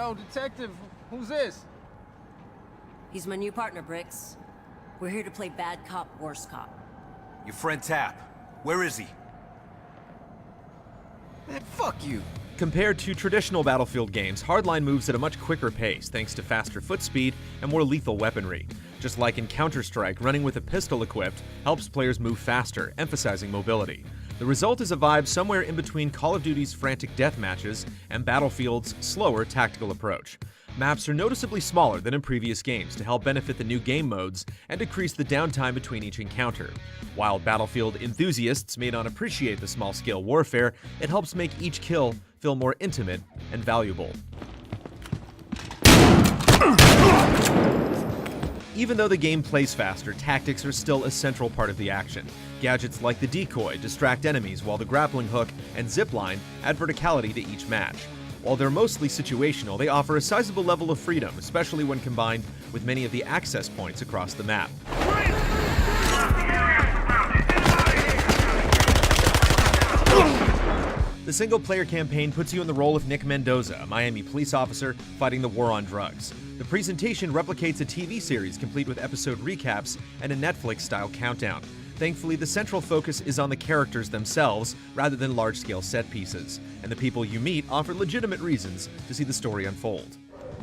Yo, detective, who's this? He's my new partner, Bricks. We're here to play bad cop, worse cop. Your friend Tap. Where is he? Man, fuck you. Compared to traditional Battlefield games, Hardline moves at a much quicker pace thanks to faster foot speed and more lethal weaponry. Just like in Counter-Strike, running with a pistol equipped helps players move faster, emphasizing mobility. The result is a vibe somewhere in between Call of Duty's frantic deathmatches and Battlefield's slower tactical approach. Maps are noticeably smaller than in previous games to help benefit the new game modes and decrease the downtime between each encounter. While Battlefield enthusiasts may not appreciate the small-scale warfare, it helps make each kill feel more intimate and valuable. Even though the game plays faster, tactics are still a central part of the action. Gadgets like the decoy distract enemies, while the grappling hook and zipline add verticality to each match. While they're mostly situational, they offer a sizable level of freedom, especially when combined with many of the access points across the map. The single-player campaign puts you in the role of Nick Mendoza, a Miami police officer fighting the war on drugs. The presentation replicates a TV series complete with episode recaps and a Netflix-style countdown. Thankfully, the central focus is on the characters themselves rather than large-scale set pieces, and the people you meet offer legitimate reasons to see the story unfold.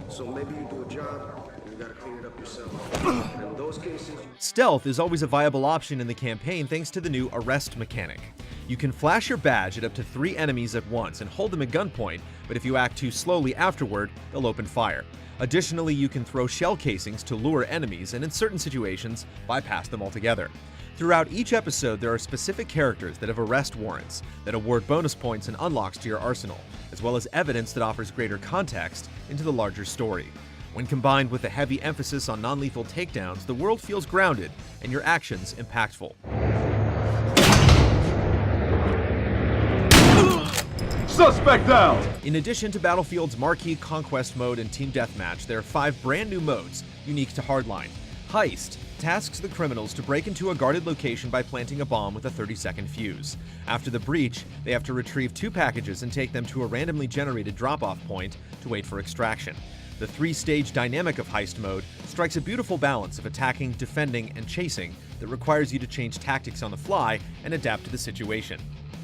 So maybe you do a job and you gotta clean it up yourself. And in those cases, Stealth is always a viable option in the campaign thanks to the new arrest mechanic. You can flash your badge at up to 3 enemies at once and hold them at gunpoint, but if you act too slowly afterward, they'll open fire. Additionally, you can throw shell casings to lure enemies and in certain situations, bypass them altogether. Throughout each episode, there are specific characters that have arrest warrants that award bonus points and unlocks to your arsenal, as well as evidence that offers greater context into the larger story. When combined with a heavy emphasis on non-lethal takedowns, the world feels grounded and your actions impactful. Suspect down! In addition to Battlefield's marquee Conquest mode and Team Deathmatch, there are 5 brand new modes unique to Hardline. Heist tasks the criminals to break into a guarded location by planting a bomb with a 30-second fuse. After the breach, they have to retrieve 2 packages and take them to a randomly generated drop-off point to wait for extraction. The 3-stage dynamic of Heist mode strikes a beautiful balance of attacking, defending, and chasing that requires you to change tactics on the fly and adapt to the situation.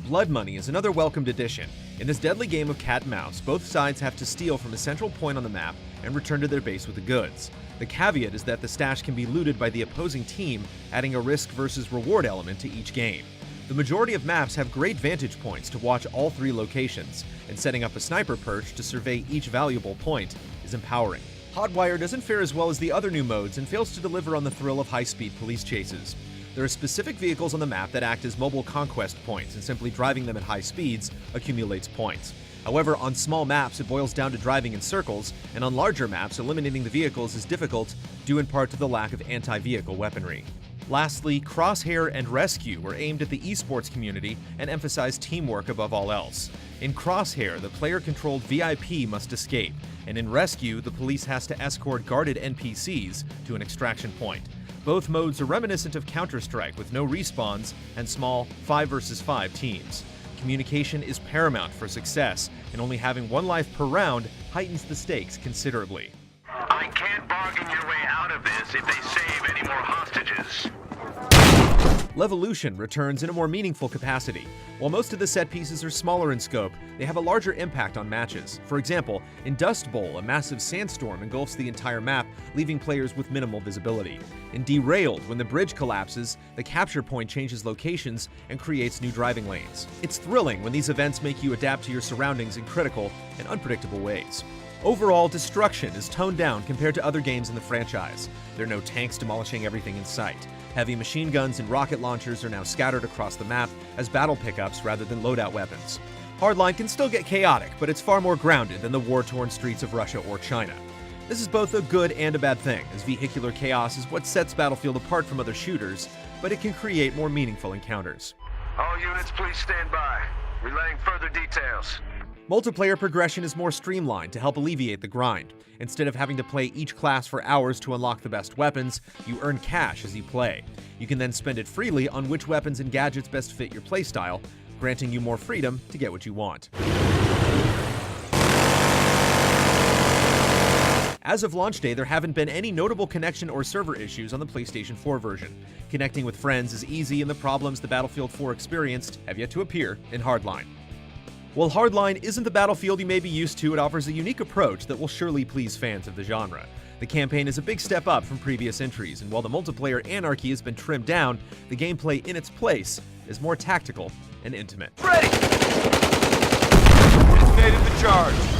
Blood Money is another welcomed addition. In this deadly game of cat and mouse, both sides have to steal from a central point on the map and return to their base with the goods. The caveat is that the stash can be looted by the opposing team, adding a risk versus reward element to each game. The majority of maps have great vantage points to watch all 3 locations, and setting up a sniper perch to survey each valuable point is empowering. Hotwire doesn't fare as well as the other new modes and fails to deliver on the thrill of high-speed police chases. There are specific vehicles on the map that act as mobile conquest points, and simply driving them at high speeds accumulates points. However, on small maps it boils down to driving in circles, and on larger maps eliminating the vehicles is difficult due in part to the lack of anti-vehicle weaponry. Lastly, Crosshair and Rescue were aimed at the esports community and emphasized teamwork above all else. In Crosshair, the player-controlled VIP must escape, and in Rescue, the police has to escort guarded NPCs to an extraction point. Both modes are reminiscent of Counter-Strike with no respawns and small 5 versus 5 teams. Communication is paramount for success, and only having 1 life per round heightens the stakes considerably. I can't bargain your way out of this if they save any more hostages. Levolution returns in a more meaningful capacity. While most of the set pieces are smaller in scope, they have a larger impact on matches. For example, in Dust Bowl, a massive sandstorm engulfs the entire map, leaving players with minimal visibility. In Derailed, when the bridge collapses, the capture point changes locations and creates new driving lanes. It's thrilling when these events make you adapt to your surroundings in critical and unpredictable ways. Overall, destruction is toned down compared to other games in the franchise. There are no tanks demolishing everything in sight. Heavy machine guns and rocket launchers are now scattered across the map as battle pickups rather than loadout weapons. Hardline can still get chaotic, but it's far more grounded than the war-torn streets of Russia or China. This is both a good and a bad thing, as vehicular chaos is what sets Battlefield apart from other shooters, but it can create more meaningful encounters. All units, please stand by. Relaying further details. Multiplayer progression is more streamlined to help alleviate the grind. Instead of having to play each class for hours to unlock the best weapons, you earn cash as you play. You can then spend it freely on which weapons and gadgets best fit your playstyle, granting you more freedom to get what you want. As of launch day, there haven't been any notable connection or server issues on the PlayStation 4 version. Connecting with friends is easy, and the problems the Battlefield 4 experienced have yet to appear in Hardline. While Hardline isn't the Battlefield you may be used to, it offers a unique approach that will surely please fans of the genre. The campaign is a big step up from previous entries, and while the multiplayer anarchy has been trimmed down, the gameplay in its place is more tactical and intimate. Ready! Detonated the charge.